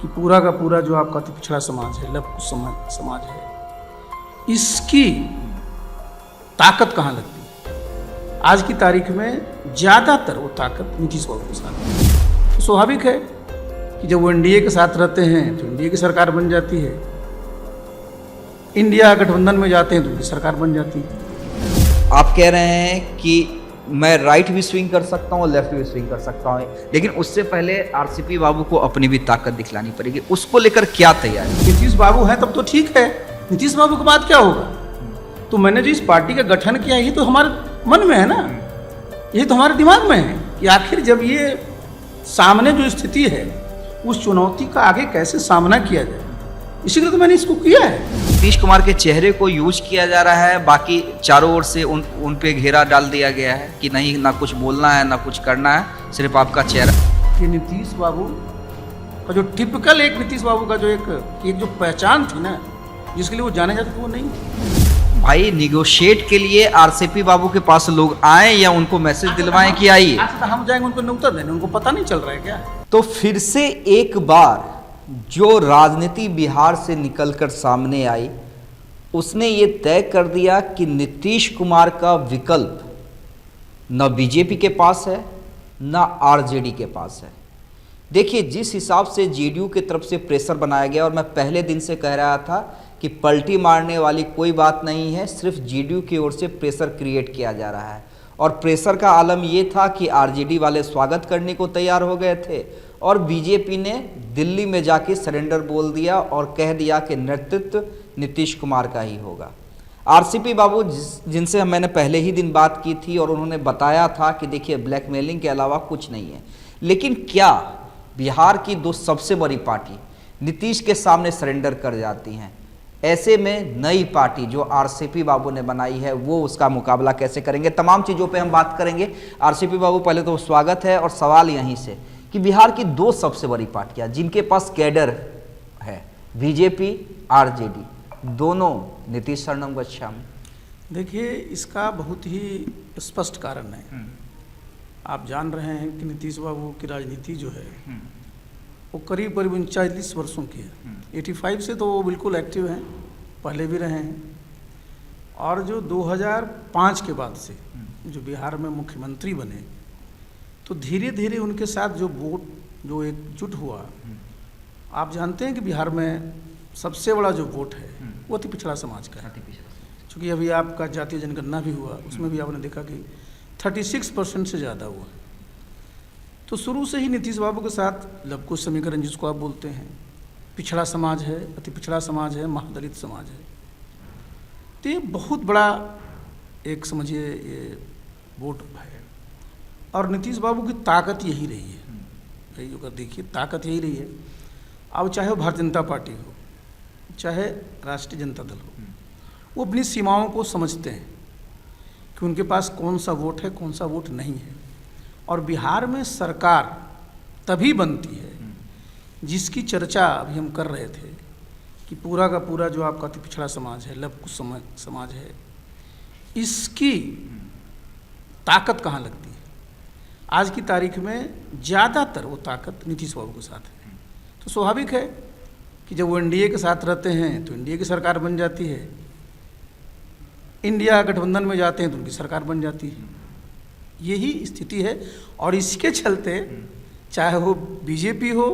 कि पूरा का पूरा जो आपका अति पिछड़ा समाज है, लव कुश समाज है, इसकी ताकत कहाँ लगती है? आज की तारीख में ज़्यादातर वो ताकत नीतीश बाबू के साथ है। तो स्वाभाविक है कि जब वो एनडीए के साथ रहते हैं तो एनडीए की सरकार बन जाती है, इंडिया गठबंधन में जाते हैं तो उनकी सरकार बन जाती है। आप कह रहे हैं कि मैं राइट भी स्विंग कर सकता हूँ, लेफ्ट भी स्विंग कर सकता हूँ, लेकिन उससे पहले आरसीपी बाबू को अपनी भी ताकत दिखलानी पड़ेगी। उसको लेकर क्या तैयारी? नीतीश बाबू हैं तब तो ठीक है, नीतीश बाबू के बाद क्या होगा? तो मैंने जो इस पार्टी का गठन किया, ये तो हमारे मन में है ना, यही तो हमारे दिमाग में है कि आखिर जब ये सामने जो स्थिति है उस चुनौती का आगे कैसे सामना किया जाए, इसीलिए तो मैंने इसको किया है। नीतीश कुमार के चेहरे को यूज किया जा रहा है, बाकी चारों ओर से उन पे घेरा डाल दिया गया है कि नहीं, ना कुछ बोलना है ना कुछ करना है, सिर्फ आपका चेहरा। ये नीतीश बाबू का जो टिपिकल एक नीतीश बाबू का जो एक जो पहचान थी ना, जिसके लिए वो जाने जाते थे, वो नहीं थी। भाई निगोशिएट के लिए आरसीपी बाबू के पास लोग आए या उनको मैसेज दिलवाएं कि आइए? हम जाएंगे उनको न्योता देने, उनको पता नहीं चल रहा है क्या? तो फिर से एक बार जो राजनीति बिहार से निकलकर सामने आई, उसने ये तय कर दिया कि नीतीश कुमार का विकल्प न बीजेपी के पास है न आरजेडी के पास है। देखिए, जिस हिसाब से जेडीयू की तरफ से प्रेशर बनाया गया, और मैं पहले दिन से कह रहा था कि पलटी मारने वाली कोई बात नहीं है, सिर्फ जेडीयू की ओर से प्रेशर क्रिएट किया जा रहा है। और प्रेशर का आलम ये था कि आरजेडी वाले स्वागत करने को तैयार हो गए थे और बीजेपी ने दिल्ली में जाके सरेंडर बोल दिया और कह दिया कि नेतृत्व नीतीश कुमार का ही होगा। आरसीपी बाबू जिनसे मैंने पहले ही दिन बात की थी और उन्होंने बताया था कि देखिए, ब्लैकमेलिंग के अलावा कुछ नहीं है, लेकिन क्या बिहार की दो सबसे बड़ी पार्टी नीतीश के सामने सरेंडर कर जाती हैं? ऐसे में नई पार्टी जो आरसीपी बाबू ने बनाई है, वो उसका मुकाबला कैसे करेंगे? तमाम चीज़ों पे हम बात करेंगे। आरसीपी बाबू, पहले तो स्वागत है, और सवाल यहीं से कि बिहार की दो सबसे बड़ी पार्टियां जिनके पास कैडर है, बीजेपी आरजेडी, दोनों नीतीश शरणम गच्छामि। देखिए, इसका बहुत ही स्पष्ट कारण है। आप जान रहे हैं कि नीतीश बाबू की राजनीति जो है वो करीब 39 वर्षों की है। 85 से तो वो बिल्कुल एक्टिव हैं, पहले भी रहे हैं, और जो 2005 के बाद से जो बिहार में मुख्यमंत्री बने, तो धीरे धीरे उनके साथ जो वोट जो एकजुट हुआ, आप जानते हैं कि बिहार में सबसे बड़ा जो वोट है वो अति पिछड़ा समाज का है। चूँकि अभी आपका जातीय जनगणना भी हुआ, उसमें भी आपने देखा कि 36% से ज़्यादा हुआ। तो शुरू से ही नीतीश बाबू के साथ लव कुश समीकरण, जिसको आप बोलते हैं, पिछड़ा समाज है, अति पिछड़ा समाज है, महादलित समाज है, तो ये बहुत बड़ा एक समझिए ये वोट है। और नीतीश बाबू की ताकत यही रही है, भाई अगर देखिए, ताकत यही रही है। अब चाहे वो भारतीय जनता पार्टी हो, चाहे राष्ट्रीय जनता दल हो, वो अपनी सीमाओं को समझते हैं कि उनके पास कौन सा वोट है, कौन सा वोट नहीं है। और बिहार में सरकार तभी बनती है जिसकी चर्चा अभी हम कर रहे थे कि पूरा का पूरा जो आपका अति पिछड़ा समाज है, लव कुश समाज है, इसकी ताकत कहाँ लगती है? आज की तारीख में ज़्यादातर वो ताकत नीतीश बाबू के साथ है। तो स्वाभाविक है कि जब वो एनडीए के साथ रहते हैं तो एनडीए की सरकार बन जाती है, इंडिया गठबंधन में जाते हैं तो उनकी सरकार बन जाती है। यही स्थिति है, और इसके चलते चाहे वो बीजेपी हो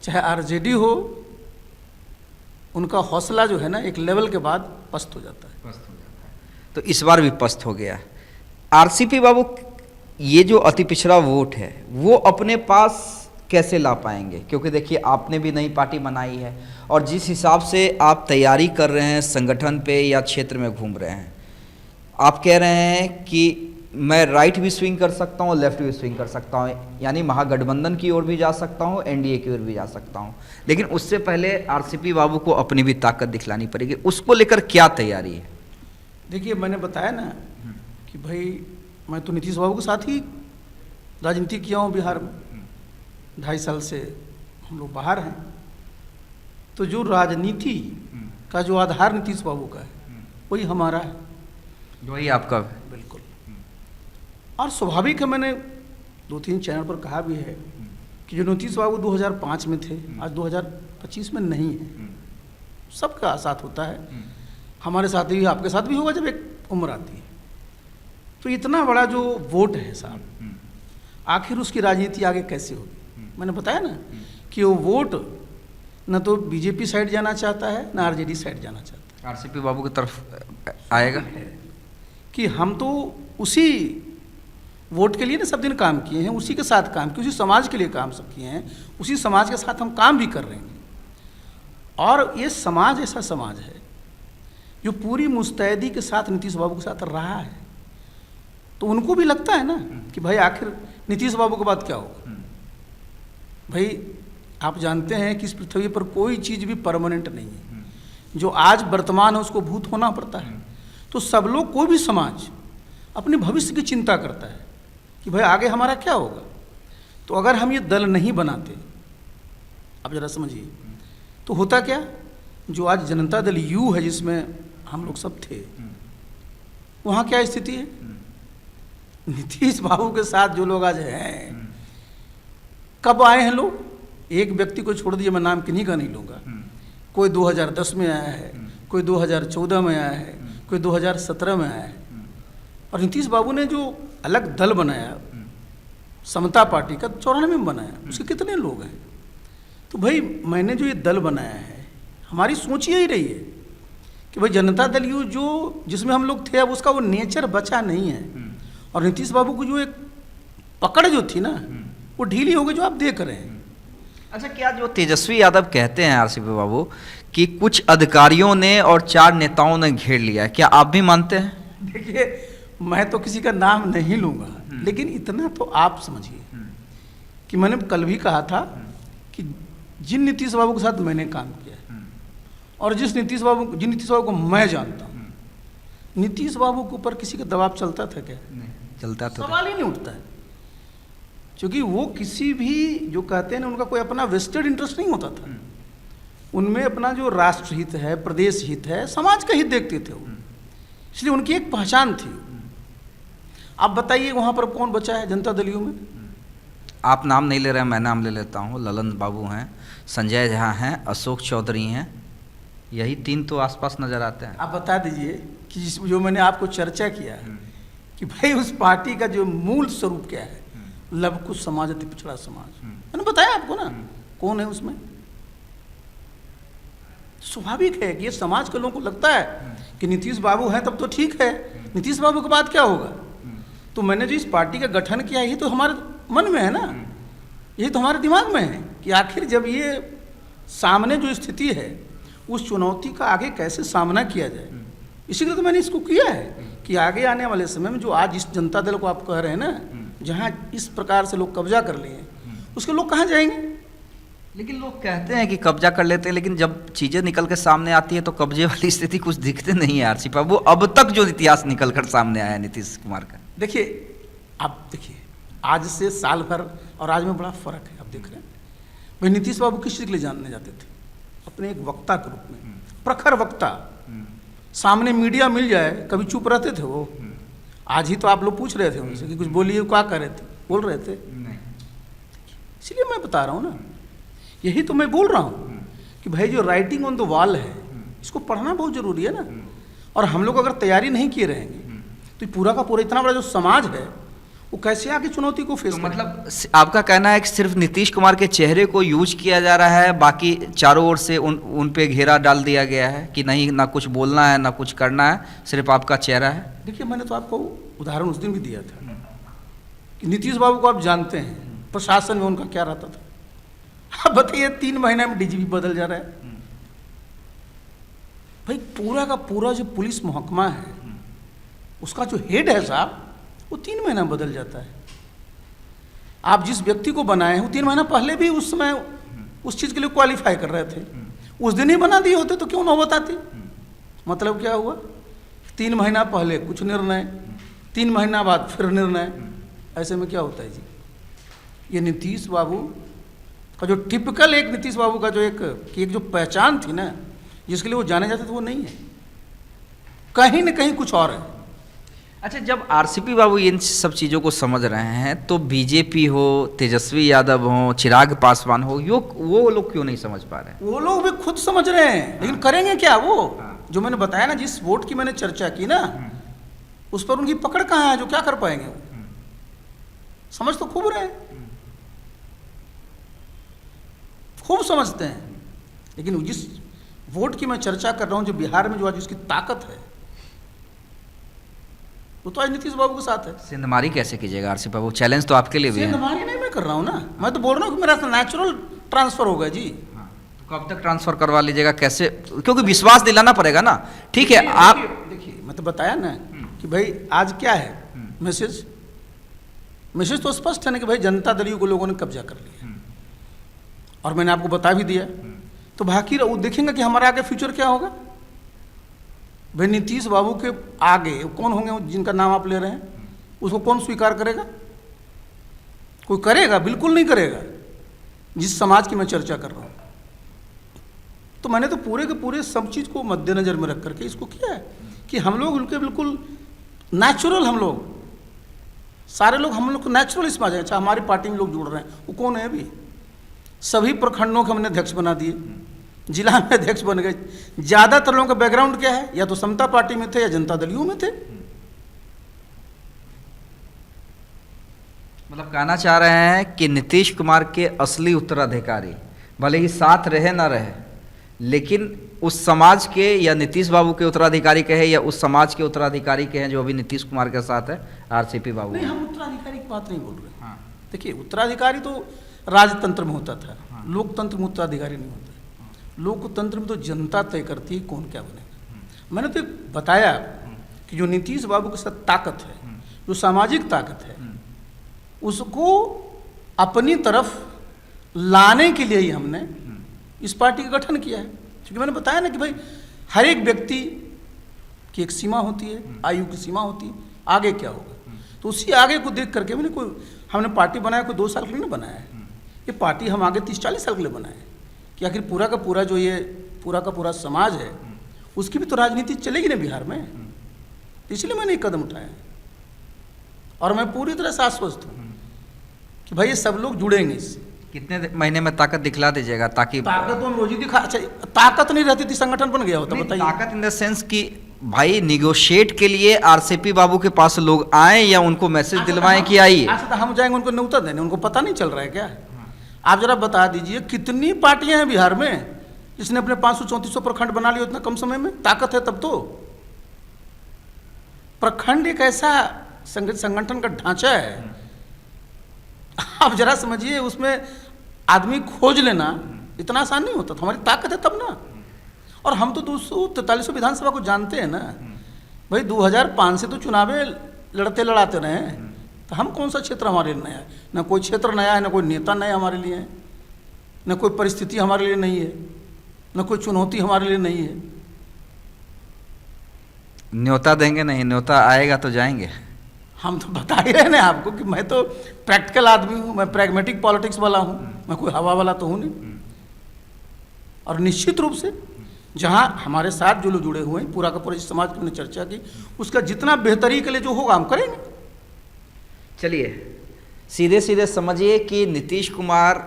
चाहे आरजेडी हो, उनका हौसला जो है ना, एक लेवल के बाद पस्त हो जाता है। तो इस बार भी पस्त हो गया। आरसीपी बाबू, ये जो अति पिछड़ा वोट है वो अपने पास कैसे ला पाएंगे? क्योंकि देखिए, आपने भी नई पार्टी बनाई है, और जिस हिसाब से आप तैयारी कर रहे हैं, संगठन पे या क्षेत्र में घूम रहे हैं, आप कह रहे हैं कि मैं राइट भी स्विंग कर सकता हूँ, लेफ्ट भी स्विंग कर सकता हूँ, यानी महागठबंधन की ओर भी जा सकता हूँ, एनडीए की ओर भी जा सकता हूँ, लेकिन उससे पहले आरसीपी बाबू को अपनी भी ताकत दिखलानी पड़ेगी। उसको लेकर क्या तैयारी है? देखिए, मैंने बताया ना कि भाई मैं तो नीतीश बाबू के साथ ही राजनीति किया हूँ बिहार में, 2.5 साल से हम लोग बाहर हैं। तो जो राजनीति का जो आधार नीतीश बाबू का है, वही हमारा है, वही आपका है। बिल्कुल। और स्वाभाविक है, मैंने 2-3 चैनल पर कहा भी है कि जो नीतीश बाबू 2005 में थे, आज 2025 में नहीं है। सबका साथ होता है, हमारे साथ भी, आपके साथ भी होगा जब एक उम्र आती है। तो इतना बड़ा जो वोट है साहब, आखिर उसकी राजनीति आगे कैसे होगी? मैंने बताया ना कि वो वोट न तो बीजेपी साइड जाना चाहता है, न आरजेडी साइड जाना चाहता है। आरसीपी बाबू की तरफ आएगा कि हम तो उसी वोट के लिए ना सब दिन काम किए हैं, उसी के साथ काम किए, उसी समाज के लिए काम सब किए हैं, उसी समाज के साथ हम काम भी कर रहे हैं। और ये समाज ऐसा समाज है जो पूरी मुस्तैदी के साथ नीतीश बाबू के साथ रहा है। तो उनको भी लगता है ना कि भाई आखिर नीतीश बाबू के बाद क्या होगा। भाई आप जानते हैं कि इस पृथ्वी पर कोई चीज़ भी परमानेंट नहीं है, जो आज वर्तमान है उसको भूत होना पड़ता है। तो सब लोग, कोई भी समाज अपने भविष्य की चिंता करता है कि भाई आगे हमारा क्या होगा। तो अगर हम ये दल नहीं बनाते, आप जरा समझिए, तो होता क्या, जो आज जनता दल यू है जिसमें हम लोग सब थे, वहाँ क्या स्थिति है? नीतीश बाबू के साथ जो लोग आज हैं, कब आए हैं लोग? एक व्यक्ति को छोड़ दीजिए, मैं नाम किन्हीं का नहीं लूँगा। कोई 2010 में आया है, कोई 2014 में आया है, कोई 2017 में आया है। और नीतीश बाबू ने जो अलग दल बनाया, समता पार्टी का 94 में बनाया, उसके कितने लोग हैं? तो भाई मैंने जो ये दल बनाया है, हमारी सोच यही रही है कि भाई जनता दल यू जो जिसमें हम लोग थे, अब उसका वो नेचर बचा नहीं है। और नीतीश बाबू को जो एक पकड़ जो थी ना, वो ढीली हो गई, जो आप देख रहे हैं। अच्छा, क्या जो तेजस्वी यादव कहते हैं आरसीपी बाबू कि कुछ अधिकारियों ने और 4 नेताओं ने घेर लिया है, क्या आप भी मानते हैं? देखिए, मैं तो किसी का नाम नहीं लूँगा, लेकिन इतना तो आप समझिए कि मैंने कल भी कहा था कि जिन नीतीश बाबू के साथ मैंने काम किया है और जिन नीतीश बाबू को मैं जानता हूँ, नीतीश बाबू के ऊपर किसी का दबाव चलता था क्या? नहीं चलता था, सवाल ही नहीं उठता है। क्योंकि वो किसी भी, जो कहते हैं ना, उनका कोई अपना वेस्टेड इंटरेस्ट नहीं होता था। उनमें अपना जो राष्ट्र हित है, प्रदेश हित है, समाज का हित देखते थे वो, इसलिए उनकी एक पहचान थी। आप बताइए वहाँ पर कौन बचा है जनता दलियों में? आप नाम नहीं ले रहे हैं, मैं नाम ले लेता हूँ। ललन बाबू हैं, संजय झा हैं, अशोक चौधरी हैं, यही 3 तो आसपास नजर आते हैं। आप बता दीजिए कि जो मैंने आपको चर्चा किया है कि भाई उस पार्टी का जो मूल स्वरूप क्या है, लव कुश समाज, अति पिछड़ा समाज, मैंने बताया आपको ना कौन है उसमें। स्वाभाविक है कि ये समाज के लोगों को लगता है कि नीतीश बाबू हैं तब तो ठीक है, नीतीश बाबू के बाद क्या होगा। तो मैंने जो इस पार्टी का गठन किया, ये तो हमारे मन में है ना, ये तो हमारे दिमाग में है कि आखिर जब ये सामने जो स्थिति है, उस चुनौती का आगे कैसे सामना किया जाए। इसीलिए तो मैंने इसको किया है कि आगे आने वाले समय में जो आज इस जनता दल को आप कह रहे हैं ना, जहाँ इस प्रकार से लोग कब्जा कर लिए, उसके लोग कहाँ जाएंगे? लेकिन लोग कहते हैं कि कब्जा कर लेते हैं, लेकिन जब चीज़ें निकल के सामने आती है तो कब्जे वाली स्थिति कुछ दिखते नहीं है आरसीपी बाबू। अब तक जो इतिहास निकल कर सामने आया है नीतीश कुमार का, देखिए, आप देखिए आज से साल भर और आज में बड़ा फर्क है। आप देख रहे हैं भाई, नीतीश बाबू किस चीज़ के लिए जानने जाते थे? अपने एक वक्ता के रूप में, प्रखर वक्ता, सामने मीडिया मिल जाए, कभी चुप रहते थे वो। आज ही तो आप लोग पूछ रहे थे उनसे कि कुछ बोलिए, क्या कर रहे थे, बोल रहे थे नहीं। इसलिए मैं बता रहा हूँ ना, यही तो मैं बोल रहा हूँ कि भाई जो राइटिंग ऑन द वॉल है, इसको पढ़ना बहुत जरूरी है ना। और हम लोग अगर तैयारी नहीं किए रहेंगे तो पूरा का पूरा इतना बड़ा जो समाज है, वो कैसे आगे चुनौती को फेस तो मतलब आपका कहना है कि सिर्फ नीतीश कुमार के चेहरे को यूज किया जा रहा है, बाकी चारों ओर से उन पे घेरा डाल दिया गया है कि नहीं, ना कुछ बोलना है ना कुछ करना है, सिर्फ आपका चेहरा है? देखिए, मैंने तो आपको उदाहरण उस दिन भी दिया था कि नीतीश बाबू को आप जानते हैं, प्रशासन में उनका क्या रहता था। आप बताइए, 3 महीने में डीजीपी बदल जा रहा है। भाई पूरा का पूरा जो पुलिस महकमा है, उसका जो हेड है साहब, वो 3 महीना बदल जाता है। आप जिस व्यक्ति को बनाए हैं, वो 3 महीना पहले भी उस समय उस चीज़ के लिए क्वालिफाई कर रहे थे, उस दिन ही बना दिए होते तो क्यों ना बताती। मतलब क्या हुआ, 3 महीना पहले कुछ निर्णय, 3 महीना बाद फिर निर्णय। ऐसे में क्या होता है जी? ये नीतीश बाबू का जो टिपिकल एक नीतीश बाबू का जो एक जो पहचान थी ना, जिसके लिए वो जाने जाते थे, वो नहीं है। कहीं न कहीं कुछ और है। अच्छा, जब आरसीपी बाबू इन सब चीज़ों को समझ रहे हैं तो बीजेपी हो, तेजस्वी यादव हो, चिराग पासवान हो, वो लोग क्यों नहीं समझ पा रहे हैं? वो लोग भी खुद समझ रहे हैं, लेकिन करेंगे क्या वो? जो मैंने बताया ना, जिस वोट की मैंने चर्चा की ना, उस पर उनकी पकड़ कहाँ है? जो क्या कर पाएंगे वो? समझ तो खूब रहे हैं, खूब समझते हैं, लेकिन जिस वोट की मैं चर्चा कर रहा हूं, जो बिहार में जो आज उसकी ताकत है, वो तो आज नीतीश बाबू के साथ है। सिंधमारी कैसे कीजिएगा आरसीपी बाबू? चैलेंज तो आपके लिए भी है। सिंधमारी नहीं मैं कर रहा हूं ना, मैं तो बोल रहा हूं कि मेरा नेचुरल ट्रांसफर होगा जी। तो कब तक ट्रांसफर करवा लीजिएगा, कैसे? क्योंकि विश्वास दिलाना पड़ेगा ना। ठीक है, आप देखिए, मैं तो बताया ना कि भाई आज क्या है मैसेज तो स्पष्ट है ना कि भाई जनता दल को लोगों ने कब्जा कर लिया, और मैंने आपको बता भी दिया। तो बाकी वो देखेंगे कि हमारा आगे फ्यूचर क्या होगा। भाई नीतीश बाबू के आगे कौन होंगे जिनका नाम आप ले रहे हैं? उसको कौन स्वीकार करेगा? कोई करेगा? बिल्कुल नहीं करेगा। जिस समाज की मैं चर्चा कर रहा हूं, तो मैंने तो पूरे के पूरे सब चीज़ को मद्देनजर में रख करके इसको किया है कि हम लोग उनके बिल्कुल नेचुरल, हम लोग सारे लोग हम लोग को नेचुरल इसमें आ जाए। अच्छा, हमारी पार्टी में लोग जुड़ रहे हैं, वो कौन है? अभी सभी प्रखंडों के हमने अध्यक्ष बना दिए, जिला में अध्यक्ष बन गए। ज्यादातर लोगों का बैकग्राउंड क्या है? या तो समता पार्टी में थे या जनता दलियों में थे। मतलब कहना चाह रहे हैं कि नीतीश कुमार के असली उत्तराधिकारी भले ही साथ रहे ना रहे, लेकिन उस समाज के या नीतीश बाबू के उत्तराधिकारी के हैं या उस समाज के उत्तराधिकारी के हैं जो अभी नीतीश कुमार के साथ है आरसीपी बाबू। नहीं, हम उत्तराधिकारी की बात नहीं बोल रहे। हाँ, देखिए, उत्तराधिकारी तो राजतंत्र में होता था। हाँ। लोकतंत्र में उत्तराधिकारी नहीं होता। हाँ। लोकतंत्र में तो जनता तय करती है कौन क्या बनेगा। मैंने तो बताया कि जो नीतीश बाबू के साथ ताकत है, जो सामाजिक ताकत है, उसको अपनी तरफ लाने के लिए ही हमने इस पार्टी का गठन किया है। क्योंकि मैंने बताया ना कि भाई हर एक व्यक्ति की एक सीमा होती है, आयु की सीमा होती है, आगे क्या होगा। तो उसी आगे को देख करके हमने पार्टी बनाया। कोई 2 साल के लिए नहीं बनाया है, ये पार्टी हम आगे 30-40 साल के लिए बनाए कि आखिर पूरा का पूरा जो ये पूरा का पूरा समाज है, उसकी भी तो राजनीति चलेगी ना बिहार में। इसलिए मैंने एक कदम उठाया, और मैं पूरी तरह से आश्वस्त हूँ कि भाई ये सब लोग जुड़ेंगे इससे। कितने महीने में ताकत दिखला दीजिएगा? ताकि ताकत तो रोज ही दिखा। अच्छा, ताकत नहीं रहती थी संगठन बन गया होता? बताइए। ताकत इन द सेंस कि भाई निगोशिएट के लिए आरसीपी बाबू के पास लोग आए या उनको मैसेज दिलवाएं कि आइए। अच्छा, हम जाएंगे उनको न्योता देने? उनको पता नहीं चल रहा है क्या? आप जरा बता दीजिए कितनी पार्टियां हैं बिहार में जिसने अपने 500-3400 प्रखंड बना लिए इतना कम समय में? ताकत है तब तो। प्रखंड एक ऐसा संगठन का ढांचा है, आप जरा समझिए, उसमें आदमी खोज लेना इतना आसान नहीं होता। तो हमारी ताकत है तब ना। और हम तो 243 विधानसभा को जानते हैं ना भाई। 2005 से तो चुनावे लड़ाते रहे हैं, तो हम कौन सा क्षेत्र हमारे लिए नया है? ना कोई क्षेत्र नया है, ना कोई नेता नया हमारे लिए है, ना कोई परिस्थिति हमारे लिए नहीं है, ना कोई चुनौती हमारे लिए नहीं है। न्योता देंगे नहीं? न्योता आएगा तो जाएंगे। हम तो बता ही रहे ना आपको कि मैं तो प्रैक्टिकल आदमी हूँ, मैं प्रैग्मेटिक पॉलिटिक्स वाला हूँ, मैं कोई हवा वाला तो हूँ नहीं। और निश्चित रूप से जहाँ हमारे साथ जो लोग जुड़े हुए हैं, पूरा का पूरा जिस समाज की हमने चर्चा की, उसका जितना बेहतरी के लिए जो होगा हम करेंगे। चलिए, सीधे सीधे समझिए कि नीतीश कुमार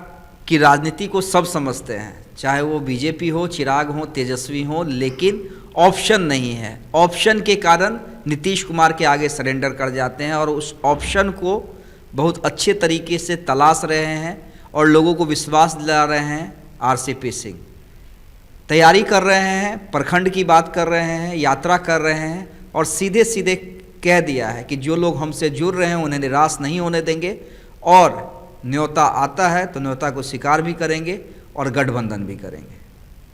की राजनीति को सब समझते हैं, चाहे वो बीजेपी हो, चिराग हो, तेजस्वी हो, लेकिन ऑप्शन नहीं है। ऑप्शन के कारण नीतीश कुमार के आगे सरेंडर कर जाते हैं और उस ऑप्शन को बहुत अच्छे तरीके से तलाश रहे हैं और लोगों को विश्वास दिला रहे हैं। आरसीपी सिंह तैयारी कर रहे हैं, प्रखंड की बात कर रहे हैं, यात्रा कर रहे हैं और सीधे सीधे कह दिया है कि जो लोग हमसे जुड़ रहे हैं उन्हें निराश नहीं होने देंगे और न्योता आता है तो न्योता को स्वीकार भी करेंगे और गठबंधन भी करेंगे।